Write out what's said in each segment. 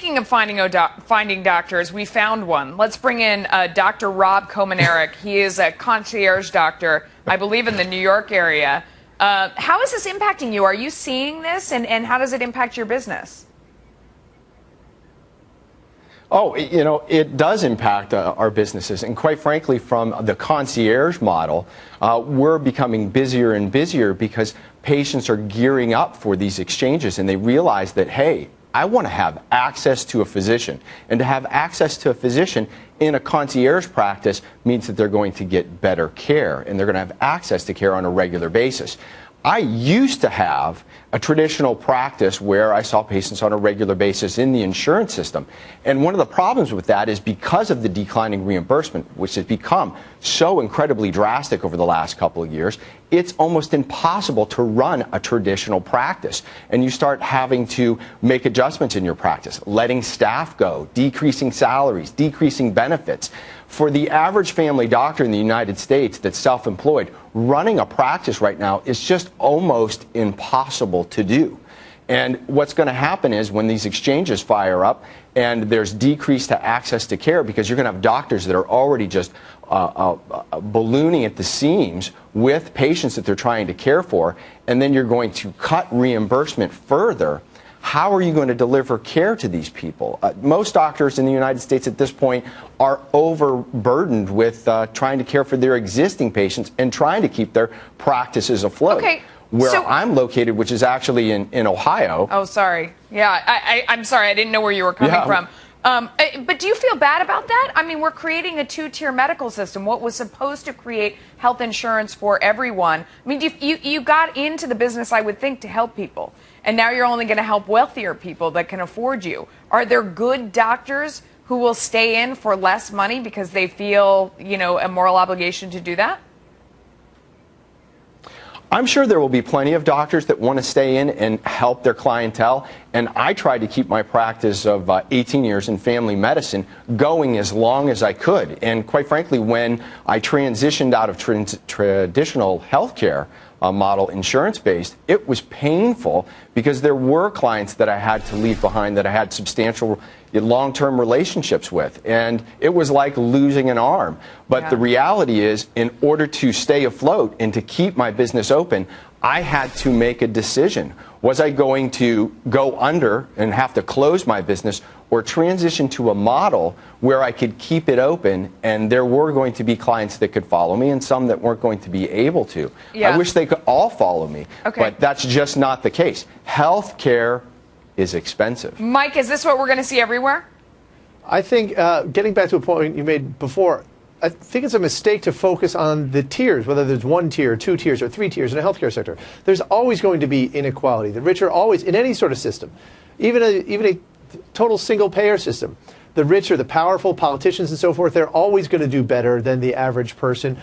speaking of finding doctors, we found one. Let's bring in Dr. Rob Komenarek. He is a concierge doctor, I believe, in the New York area. How is this impacting you? Are you seeing this, and how does it impact your business? Oh, it does impact our businesses. And quite frankly, from the concierge model, we're becoming busier and busier because patients are gearing up for these exchanges, and they realize that, hey, I want to have access to a physician. And to have access to a physician in a concierge practice means that they're going to get better care, and they're going to have access to care on a regular basis. I used to have a traditional practice where I saw patients on a regular basis in the insurance system. And one of the problems with that is because of the declining reimbursement, which has become so incredibly drastic over the last couple of years, it's almost impossible to run a traditional practice. And you start having to make adjustments in your practice, letting staff go, decreasing salaries, decreasing benefits. For the average family doctor in the United States that's self-employed, running a practice right now is just almost impossible to do. And what's going to happen is when these exchanges fire up and there's decreased access to care, because you're going to have doctors that are already just ballooning at the seams with patients that they're trying to care for, and then you're going to cut reimbursement further. How are you going to deliver care to these people? Most doctors in the United States at this point are overburdened with trying to care for their existing patients and trying to keep their practices afloat. Okay. Where I'm located, which is actually in Ohio. Oh, sorry. Yeah, I'm sorry. I didn't know where you were coming from. But do you feel bad about that? I mean, we're creating a two-tier medical system. What was supposed to create health insurance for everyone. I mean, you got into the business, I would think, to help people. And now you're only going to help wealthier people that can afford you. Are there good doctors who will stay in for less money because they feel, a moral obligation to do that? I'm sure there will be plenty of doctors that want to stay in and help their clientele, and I tried to keep my practice of 18 years in family medicine going as long as I could. And quite frankly, when I transitioned out of traditional health care model, insurance-based, it was painful because there were clients that I had to leave behind that I had substantial long-term relationships with, and it was like losing an arm. But the reality is, in order to stay afloat and to keep my business open, I had to make a decision. Was I going to go under and have to close my business, or transition to a model where I could keep it open and there were going to be clients that could follow me and some that weren't going to be able to? I wish they could all follow me, but that's just not the case. Health care is expensive. Mike, is this what we're going to see everywhere? I think, getting back to a point you made before, I think it's a mistake to focus on the tiers, whether there's 1 tier, 2 tiers, or 3 tiers in a healthcare sector. There's always going to be inequality. The rich are always, in any sort of system, even a total single-payer system, the rich or the powerful, politicians and so forth, they're always going to do better than the average person.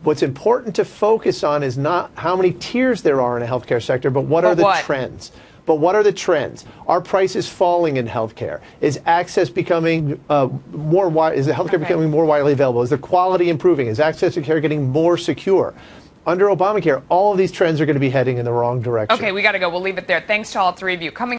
What's important to focus on is not how many tiers there are in a healthcare sector, but what are the trends. But what are the trends? Are prices falling in healthcare? Is access becoming more wide? Is the healthcare becoming more widely available? Is the quality improving? Is access to care getting more secure? Under Obamacare, all of these trends are going to be heading in the wrong direction. Okay, we got to go. We'll leave it there. Thanks to all 3 of you. Coming